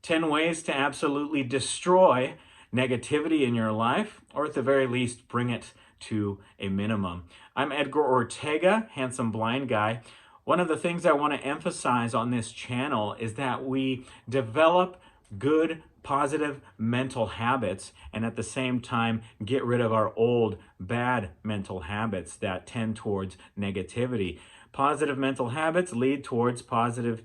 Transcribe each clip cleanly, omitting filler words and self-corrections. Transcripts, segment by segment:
10 ways to absolutely destroy negativity in your life, or at the very least, bring it to a minimum. I'm Edgar Ortega, handsome blind guy. One of the things I want to emphasize on this channel is that we develop good, positive mental habits and at the same time get rid of our old, bad mental habits that tend towards negativity. Positive mental habits lead towards positive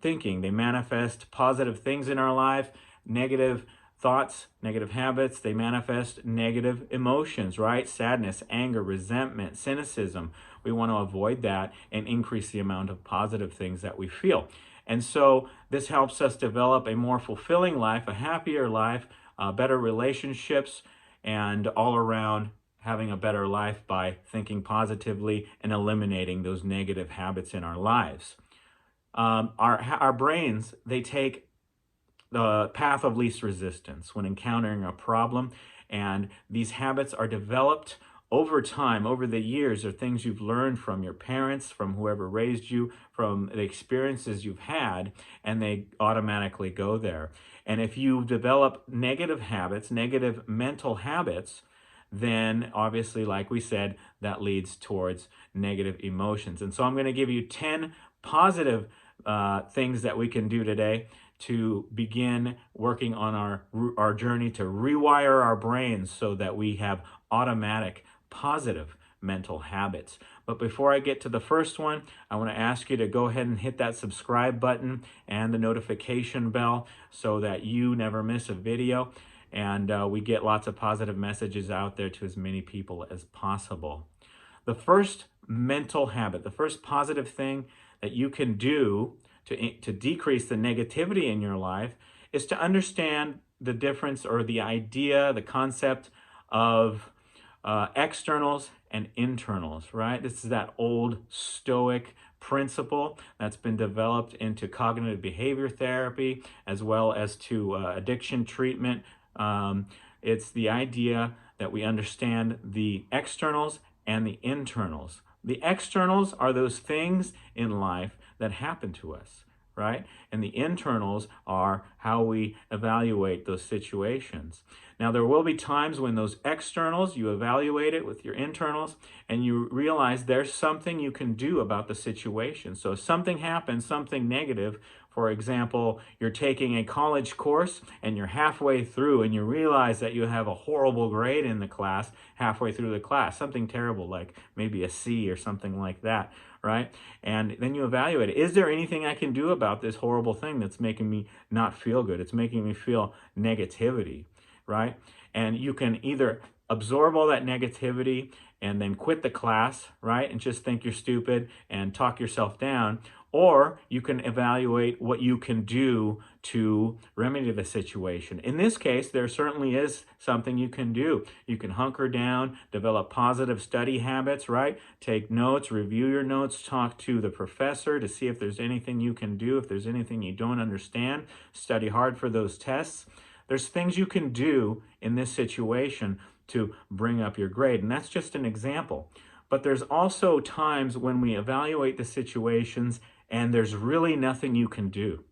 thinking. They manifest positive things in our life. Negative thoughts, negative habits, they manifest negative emotions, right? Sadness, anger, resentment, cynicism. We want to avoid that and increase the amount of positive things that we feel. And so this helps us develop a more fulfilling life, a happier life, better relationships, and all around having a better life by thinking positively and eliminating those negative habits in our lives. Our brains, they take the path of least resistance when encountering a problem, and these habits are developed over time, over the years, are things you've learned from your parents, from whoever raised you, from the experiences you've had, and they automatically go there. And if you develop negative habits, negative mental habits, then obviously, like we said, that leads towards negative emotions. And so I'm going to give you 10 positive things that we can do today to begin working on our journey to rewire our brains so that we have automatic positive mental habits. But before I get to the first one, I want to ask you to go ahead and hit that subscribe button and the notification bell so that you never miss a video, and we get lots of positive messages out there to as many people as possible. The first mental habit, the first positive thing that you can do to decrease the negativity in your life is to understand the difference, or the idea, the concept of externals and internals, right? This is that old Stoic principle that's been developed into cognitive behavior therapy as well as to addiction treatment. It's the idea that we understand the externals and the internals. The externals are those things in life that happen to us, right? And the internals are how we evaluate those situations. Now, there will be times when those externals, you evaluate it with your internals, and you realize there's something you can do about the situation. So if something happens, something negative, for example, you're taking a college course and you're halfway through and you realize that you have a horrible grade in the class halfway through the class, something terrible like maybe a C or something like that, right? And then you evaluate it. Is there anything I can do about this horrible thing that's making me not feel good? It's making me feel negativity, right? And you can either absorb all that negativity and then quit the class, right? And just think you're stupid and talk yourself down. Or you can evaluate what you can do to remedy the situation. In this case, there certainly is something you can do. You can hunker down, develop positive study habits, right? Take notes, review your notes, talk to the professor to see if there's anything you can do, if there's anything you don't understand. Study hard for those tests. There's things you can do in this situation to bring up your grade, and that's just an example. But there's also times when we evaluate the situations and there's really nothing you can do.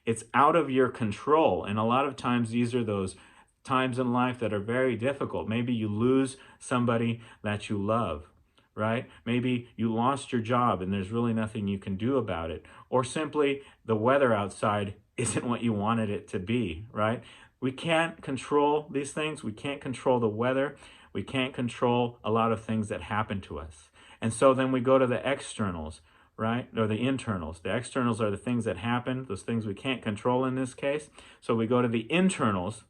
It's out of your control, and a lot of times these are those times in life that are very difficult. Maybe you lose somebody that you love, right? Maybe you lost your job and there's really nothing you can do about it. Or simply the weather outside isn't what you wanted it to be, right? We can't control these things. We can't control the weather. We can't control a lot of things that happen to us. And so then we go to the externals, right? Or the internals. The externals are the things that happen, those things we can't control in this case. So we go to the internals,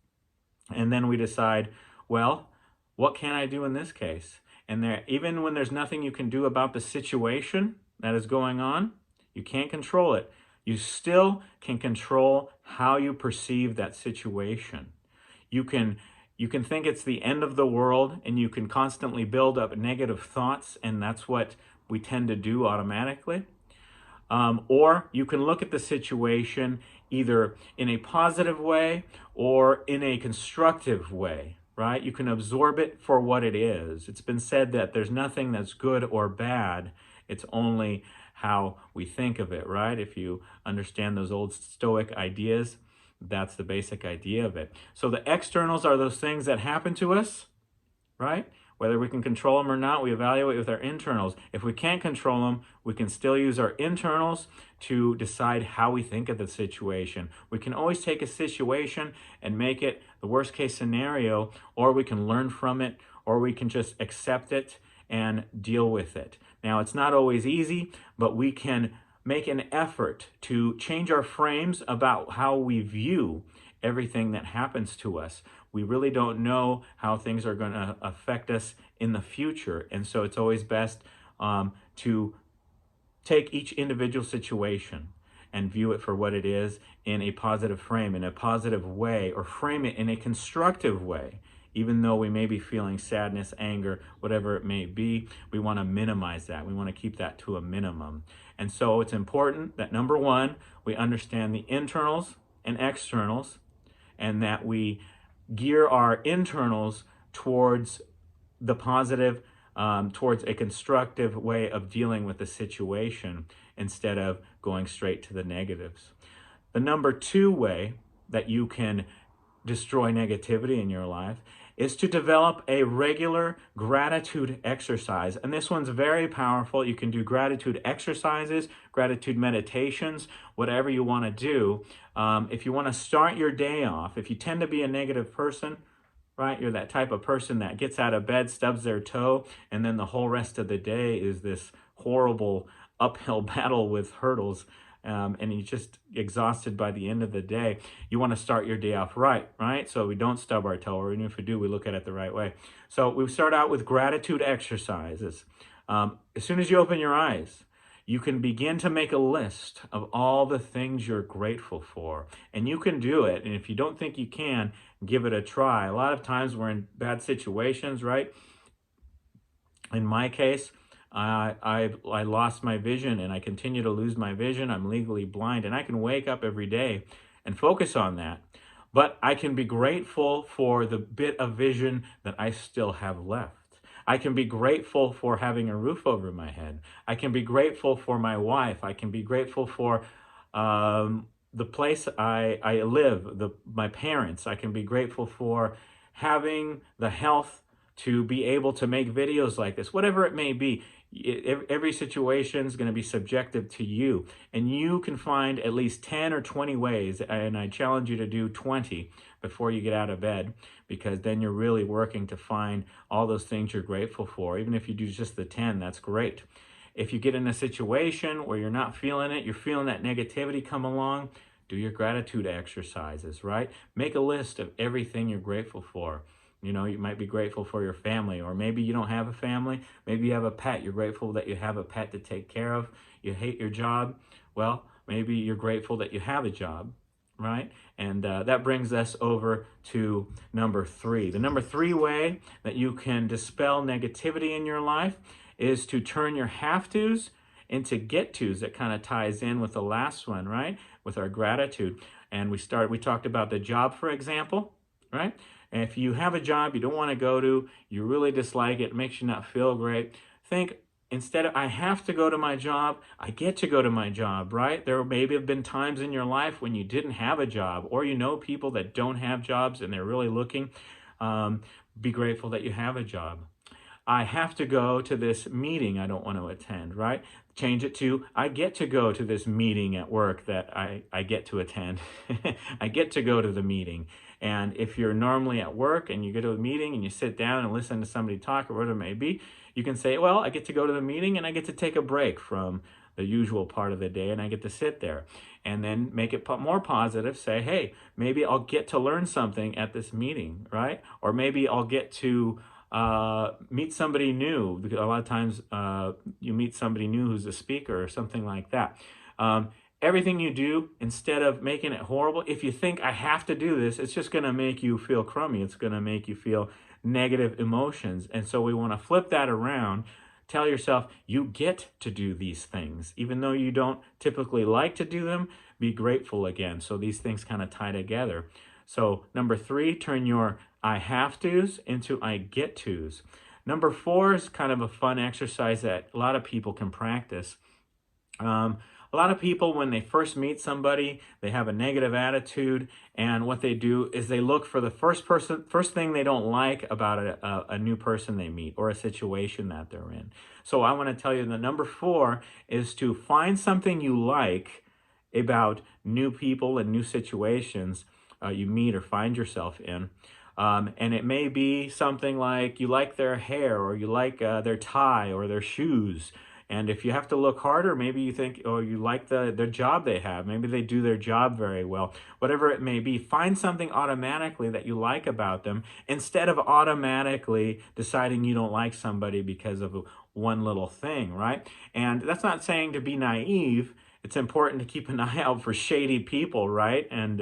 and then we decide, well, what can I do in this case? And there, even when there's nothing you can do about the situation that is going on, you can't control it. You still can control how you perceive that situation. You can think it's the end of the world, and you can constantly build up negative thoughts, and that's what we tend to do automatically. Or you can look at the situation either in a positive way or in a constructive way, right? You can absorb it for what it is. It's been said that there's nothing that's good or bad. It's only how we think of it, right? If you understand those old Stoic ideas. That's the basic idea of it. So the externals are those things that happen to us, right? Whether we can control them or not, we evaluate with our internals. If we can't control them, we can still use our internals to decide how we think of the situation. We can always take a situation and make it the worst case scenario, or we can learn from it, or we can just accept it and deal with it. Now, it's not always easy, but we can make an effort to change our frames about how we view everything that happens to us. We really don't know how things are going to affect us in the future. And so it's always best to take each individual situation and view it for what it is in a positive frame, in a positive way, or frame it in a constructive way. Even though we may be feeling sadness, anger, whatever it may be, we want to minimize that. We want to keep that to a minimum. And so it's important that, number one, we understand the internals and externals, and that we gear our internals towards the positive, towards a constructive way of dealing with the situation instead of going straight to the negatives. The number two way that you can destroy negativity in your life is to develop a regular gratitude exercise. And this one's very powerful. You can do gratitude exercises, gratitude meditations, whatever you want to do. If you want to start your day off, if you tend to be a negative person, right? You're that type of person that gets out of bed, stubs their toe, and then the whole rest of the day is this horrible uphill battle with hurdles. And you're just exhausted by the end of the day. You want to start your day off right? So we don't stub our toe, or even if we do, we look at it the right way. So we start out with gratitude exercises. As soon as you open your eyes, you can begin to make a list of all the things you're grateful for. And you can do it. And if you don't think you can, give it a try. A lot of times we're in bad situations, right? In my case, I lost my vision, and I continue to lose my vision. I'm legally blind, and I can wake up every day and focus on that. But I can be grateful for the bit of vision that I still have left. I can be grateful for having a roof over my head. I can be grateful for my wife. I can be grateful for the place I live, my parents. I can be grateful for having the health to be able to make videos like this, whatever it may be. Every situation is going to be subjective to you, and you can find at least 10 or 20 ways, and I challenge you to do 20 before you get out of bed, because then you're really working to find all those things you're grateful for. Even if you do just the 10, that's great. If you get in a situation where you're not feeling it, you're feeling that negativity come along, do your gratitude exercises, right? Make a list of everything you're grateful for. You know, you might be grateful for your family, or maybe you don't have a family. Maybe you have a pet. You're grateful that you have a pet to take care of. You hate your job. Well, maybe you're grateful that you have a job, right? And that brings us over to number three. The number three way that you can dispel negativity in your life is to turn your have-tos into get-tos. That kind of ties in with the last one, right? With our gratitude. And we talked about the job, for example, right? And if you have a job you don't want to go to, you really dislike it, makes you not feel great, think, instead of I have to go to my job, I get to go to my job, right? There maybe have been times in your life when you didn't have a job, or you know people that don't have jobs and they're really looking. Be grateful that you have a job. I have to go to this meeting I don't want to attend, right? Change it to, I get to go to this meeting at work that I get to attend. I get to go to the meeting. And if you're normally at work and you go to a meeting and you sit down and listen to somebody talk or whatever it may be, you can say, well, I get to go to the meeting and I get to take a break from the usual part of the day and I get to sit there. And then make it more positive. Say, hey, maybe I'll get to learn something at this meeting, right? Or maybe I'll get to meet somebody new, because a lot of times you meet somebody new who's a speaker or something like that. Everything you do, instead of making it horrible, if you think I have to do this, it's just going to make you feel crummy. It's going to make you feel negative emotions. And so we want to flip that around. Tell yourself you get to do these things. Even though you don't typically like to do them, be grateful again. So these things kind of tie together. So number three, turn your I have to's into I get to's. Number four is kind of a fun exercise that a lot of people can practice. A lot of people, when they first meet somebody, they have a negative attitude, and what they do is they look for the first thing they don't like about a new person they meet or a situation that they're in. So I want to tell you that number 4 is to find something you like about new people and new situations you meet or find yourself in. And it may be something like you like their hair, or you like their tie or their shoes. And if you have to look harder, maybe you think, or you like the job they have. Maybe they do their job very well. Whatever it may be, find something automatically that you like about them instead of automatically deciding you don't like somebody because of one little thing, right? And that's not saying to be naive. It's important to keep an eye out for shady people, right? And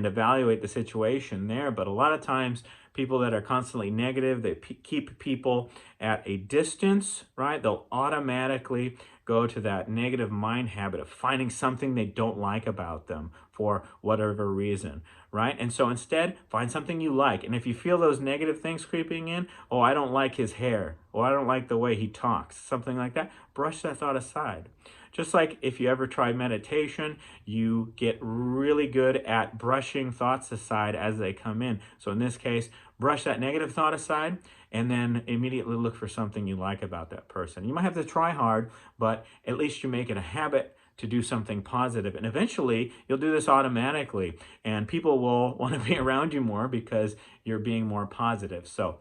evaluate the situation there. But a lot of times, people that are constantly negative, they keep people at a distance, right? They'll automatically go to that negative mind habit of finding something they don't like about them for whatever reason, right? And so instead, find something you like. And if you feel those negative things creeping in, oh, I don't like his hair, or I don't like the way he talks, something like that, brush that thought aside. Just like if you ever try meditation, you get really good at brushing thoughts aside as they come in. So in this case, brush that negative thought aside and then immediately look for something you like about that person. You might have to try hard, but at least you make it a habit to do something positive. And eventually, you'll do this automatically, and people will want to be around you more because you're being more positive. So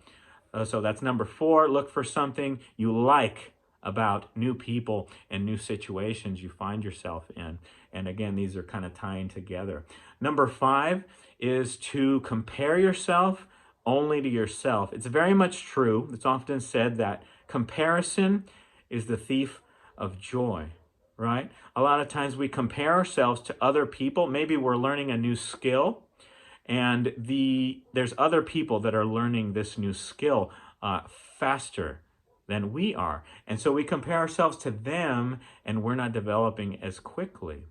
that's number 4. Look for something you like about new people and new situations you find yourself in. And again, these are kind of tying together. Number 5 is to compare yourself only to yourself. It's very much true. It's often said that comparison is the thief of joy, right? A lot of times we compare ourselves to other people. Maybe we're learning a new skill, and there's other people that are learning this new skill faster than we are. And so we compare ourselves to them, and we're not developing as quickly.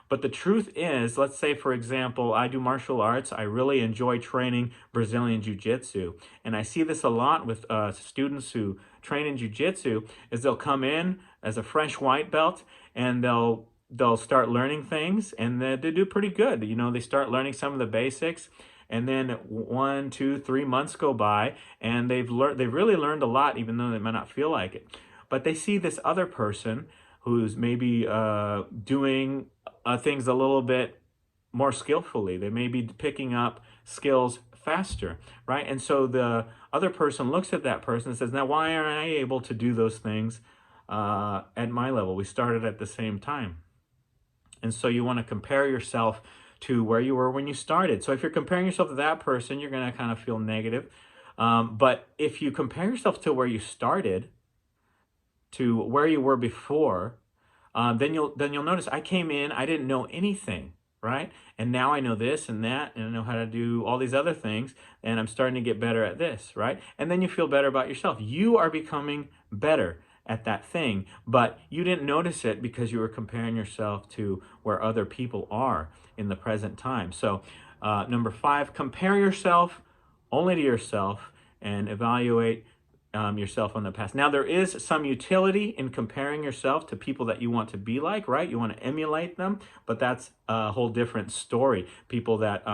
But the truth is, let's say, for example, I do martial arts. I really enjoy training Brazilian Jiu-Jitsu. And I see this a lot with students who train in Jiu-Jitsu, is they'll come in as a fresh white belt, and they'll start learning things, and they do pretty good. You know, they start learning some of the basics, and then 1, 2, 3 months go by, and they've really learned a lot, even though they might not feel like it. But they see this other person who's maybe doing things a little bit more skillfully. They may be picking up skills faster, right? And so the other person looks at that person and says, now, why aren't I able to do those things at my level? We started at the same time. And so you want to compare yourself to where you were when you started. So if you're comparing yourself to that person, you're going to kind of feel negative. But if you compare yourself to where you started, to where you were before, then you'll notice I came in, I didn't know anything, right? And now I know this and that, and I know how to do all these other things, and I'm starting to get better at this, right? And then you feel better about yourself. You are becoming better at that thing, but you didn't notice it because you were comparing yourself to where other people are in the present time. So number 5, compare yourself only to yourself and evaluate yourself on the past. Now, there is some utility in comparing yourself to people that you want to be like, right? You want to emulate them, but that's a whole different story. People that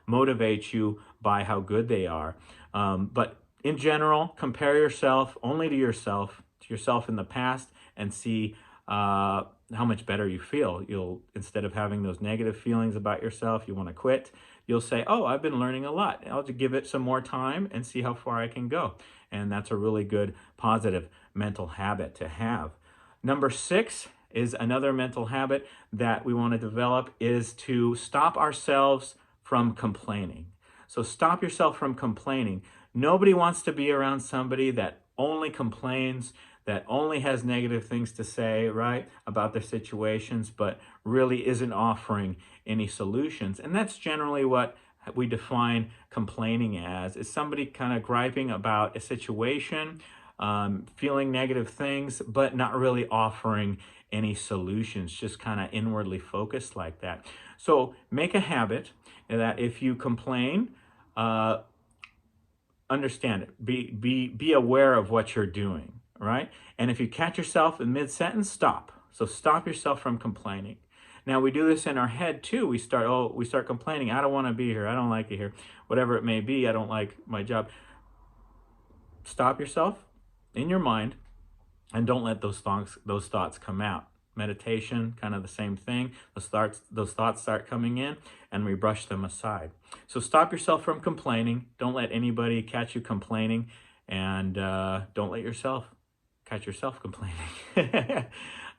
motivate you by how good they are. But in general, compare yourself only to yourself in the past, and see how much better you feel. You'll, instead of having those negative feelings about yourself, you want to quit, you'll say, oh, I've been learning a lot. I'll just give it some more time and see how far I can go. And that's a really good, positive mental habit to have. Number 6 is another mental habit that we want to develop, is to stop ourselves from complaining. So stop yourself from complaining. Nobody wants to be around somebody that only complains, that only has negative things to say, right, about their situations, but really isn't offering any solutions. And that's generally what we define complaining as, is somebody kind of griping about a situation, feeling negative things, but not really offering any solutions, just kind of inwardly focused like that. So make a habit that if you complain, understand it. Be aware of what you're doing, right? And if you catch yourself in mid-sentence, stop. So stop yourself from complaining. Now we do this in our head too. We start complaining. I don't want to be here. I don't like it here. Whatever it may be, I don't like my job. Stop yourself in your mind and don't let those thoughts come out. Meditation, kind of the same thing. Those thoughts start coming in, and we brush them aside. So stop yourself from complaining. Don't let anybody catch you complaining, and don't let yourself catch yourself complaining.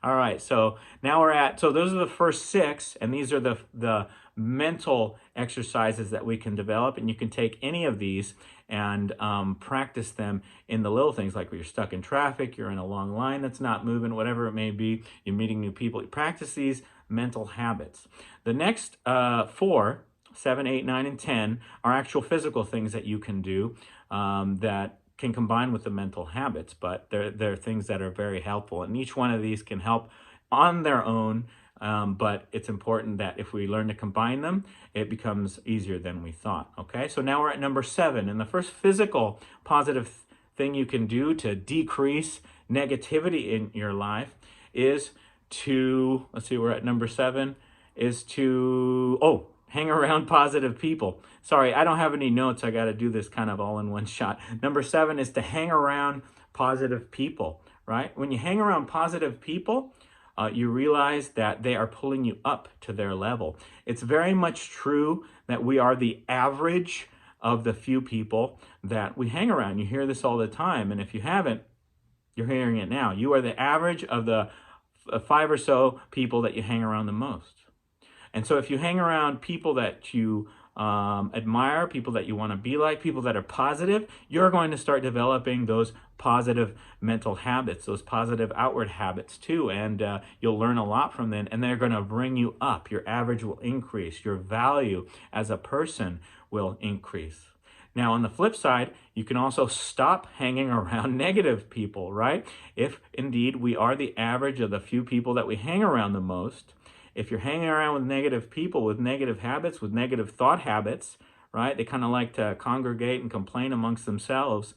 All right, so now so those are the first 6, and these are the mental exercises that we can develop, and you can take any of these and practice them in the little things, like when you're stuck in traffic, you're in a long line that's not moving, whatever it may be, you're meeting new people. You practice these mental habits. The next 4, 7, 8, 9, and 10 are actual physical things that you can do that can combine with the mental habits, but they're things that are very helpful. And each one of these can help on their own, but it's important that if we learn to combine them, it becomes easier than we thought. Okay, so now we're at number 7. And the first physical positive thing you can do to decrease negativity in your life is to, let's see, we're at number 7, is to, hang around positive people. Sorry, I don't have any notes. I got to do this kind of all in one shot. Number 7 is to hang around positive people, right? When you hang around positive people, you realize that they are pulling you up to their level. It's very much true that we are the average of the few people that we hang around. You hear this all the time, and if you haven't, you're hearing it now. You are the average of the 5 or so people that you hang around the most. And so if you hang around people that you admire, people that you want to be like, people that are positive, you're going to start developing those positive mental habits, those positive outward habits too. And you'll learn a lot from them, and they're going to bring you up. Your average will increase. Your value as a person will increase. Now, on the flip side, you can also stop hanging around negative people, right? If indeed we are the average of the few people that we hang around the most, if you're hanging around with negative people, with negative habits, with negative thought habits, right? They kind of like to congregate and complain amongst themselves.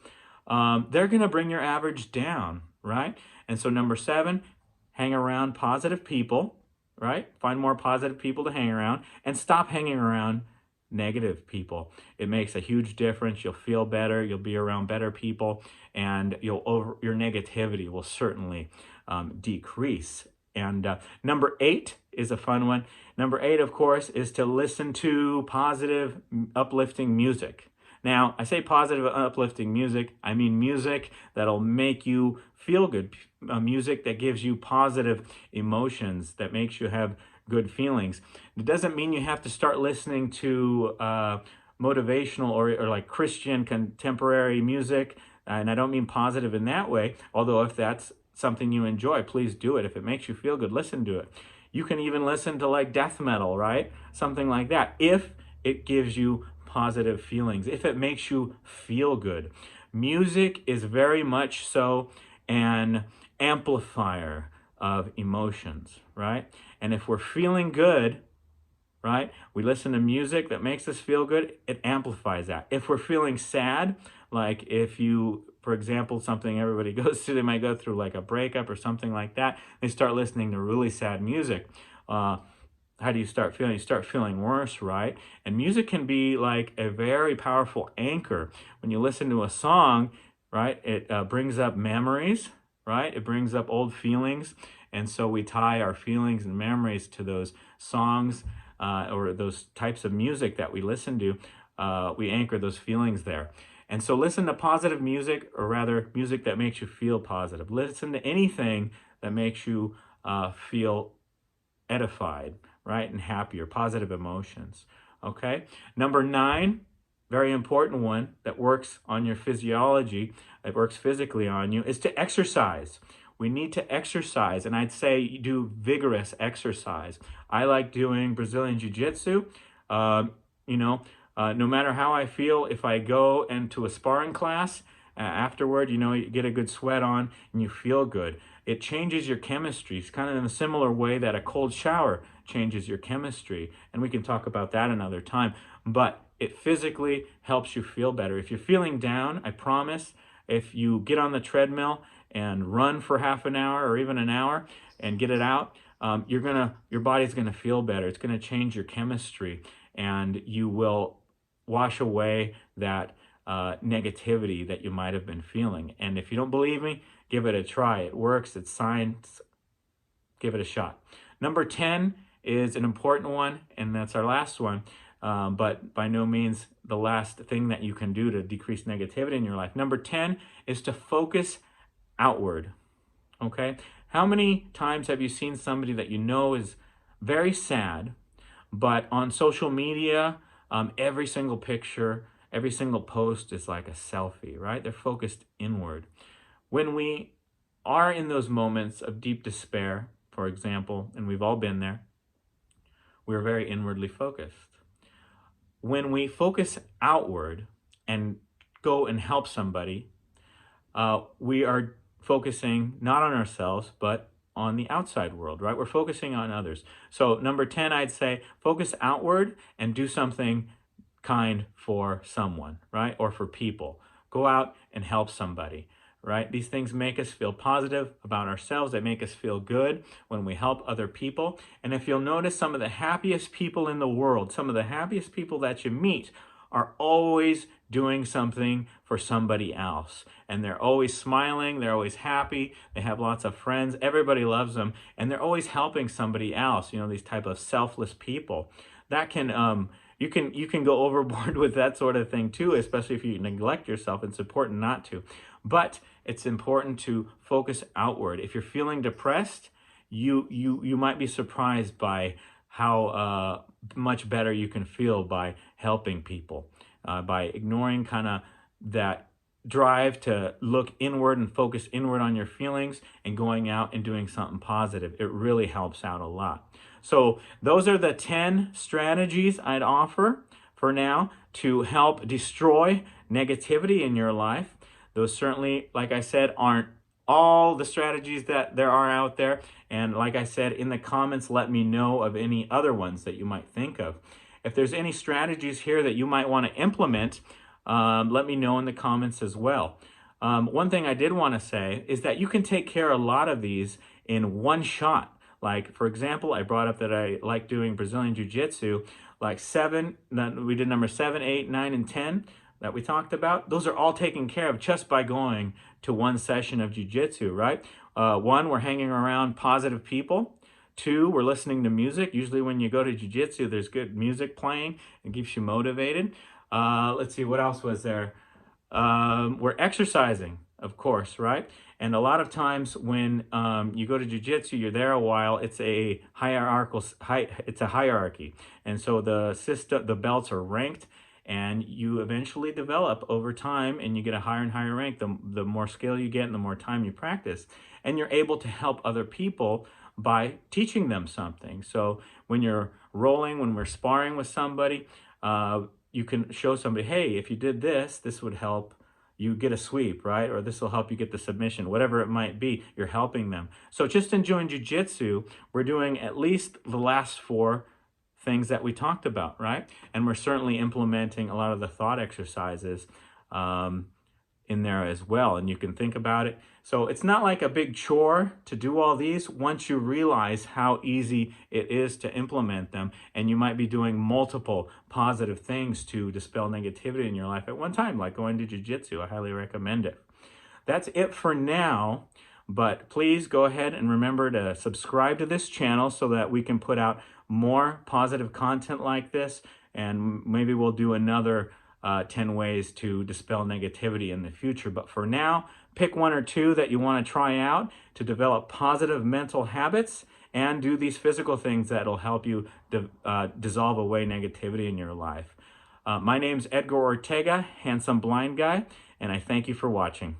They're going to bring your average down, right? And so number 7, hang around positive people, right? Find more positive people to hang around, and stop hanging around negative people. It makes a huge difference. You'll feel better. You'll be around better people, and your negativity will certainly decrease. And number 8 is a fun one. Number 8, of course, is to listen to positive, uplifting music. Now, I say positive, uplifting music. I mean music that'll make you feel good. Music that gives you positive emotions, that makes you have good feelings. It doesn't mean you have to start listening to motivational or like Christian contemporary music. And I don't mean positive in that way, although if that's something you enjoy, please do it. If it makes you feel good, listen to it. You can even listen to like death metal, right? Something like that. If it gives you positive feelings, if it makes you feel good. Music is very much so an amplifier of emotions, right? And if we're feeling good, right, we listen to music that makes us feel good, it amplifies that. If we're feeling sad, like if you, for example, something everybody goes through, they might go through like a breakup or something like that, they start listening to really sad music. How do you start feeling? You start feeling worse, right? And music can be like a very powerful anchor. When you listen to a song, right, it brings up memories, right? It brings up old feelings. And so we tie our feelings and memories to those songs or those types of music that we listen to. We anchor those feelings there. And so listen to positive music, or rather music that makes you feel positive. Listen to anything that makes you feel edified, right, and happy, or positive emotions, okay? Number 9, very important one that works on your physiology, it works physically on you, is to exercise. We need to exercise, and I'd say do vigorous exercise. I like doing Brazilian Jiu-Jitsu. No matter how I feel, if I go into a sparring class, afterward, you get a good sweat on and you feel good. It changes your chemistry. It's kind of in a similar way that a cold shower changes your chemistry. And we can talk about that another time. But it physically helps you feel better. If you're feeling down, I promise, if you get on the treadmill and run for half an hour or even an hour, and get it out, your body's gonna feel better. It's gonna change your chemistry, and you will wash away that negativity that you might have been feeling. And if you don't believe me, give it a try. It works. It's science. Give it a shot. Number 10 is an important one, and that's our last one, but by no means the last thing that you can do to decrease negativity in your life. Number 10 is to focus outward, okay? How many times have you seen somebody that you know is very sad, but on social media, every single picture, every single post is like a selfie, right? They're focused inward. When we are in those moments of deep despair, for example, and we've all been there, we're very inwardly focused. When we focus outward and go and help somebody, we are focusing not on ourselves, but on the outside world, right? We're focusing on others. So number 10, I'd say focus outward and do something kind for someone, right? Or for people. Go out and help somebody, right? These things make us feel positive about ourselves. They make us feel good when we help other people. And if you'll notice, some of the happiest people in the world, some of the happiest people that you meet are always doing something for somebody else. And they're always smiling, they're always happy, they have lots of friends, everybody loves them, and they're always helping somebody else, you know, these type of selfless people. That can, you can go overboard with that sort of thing too, especially if you neglect yourself. It's important not to. But it's important to focus outward. If you're feeling depressed, you might be surprised by how much better you can feel by helping people, by ignoring kind of that drive to look inward and focus inward on your feelings and going out and doing something positive. It really helps out a lot. So those are the 10 strategies I'd offer for now to help destroy negativity in your life. Those certainly, like I said, aren't all the strategies that there are out there. And like I said, in the comments, let me know of any other ones that you might think of. If there's any strategies here that you might want to implement, let me know in the comments as well. One thing I did want to say is that you can take care of a lot of these in one shot. Like, for example, I brought up that I like doing Brazilian Jiu-Jitsu, like we did number 7, 8, 9, and 10 that we talked about. Those are all taken care of just by going to one session of Jiu-Jitsu, right? 1, we're hanging around positive people. 2, we're listening to music. Usually when you go to Jiu-Jitsu, there's good music playing. It keeps you motivated. Let's see, what else was there? We're exercising, of course, right? And a lot of times when you go to Jiu-Jitsu, you're there a while. It's a hierarchy, and so the belts are ranked, and you eventually develop over time, and you get a higher and higher rank. The more skill you get, and the more time you practice, and you're able to help other people by teaching them something. So when you're rolling, when we're sparring with somebody, you can show somebody, hey, if you did this, this would help you get a sweep, right? Or this will help you get the submission, whatever it might be, you're helping them. So just in doing Jiu-Jitsu, we're doing at least the last 4 things that we talked about, right? And we're certainly implementing a lot of the thought exercises in there as well, and you can think about it. So it's not like a big chore to do all these once you realize how easy it is to implement them, and you might be doing multiple positive things to dispel negativity in your life at one time, like going to Jiu-Jitsu. I highly recommend it. That's it for now, but please go ahead and remember to subscribe to this channel so that we can put out more positive content like this, and maybe we'll do another 10 ways to dispel negativity in the future. But for now, pick 1 or 2 that you want to try out to develop positive mental habits and do these physical things that'll help you dissolve away negativity in your life. My name's Edgar Ortega, handsome blind guy, and I thank you for watching.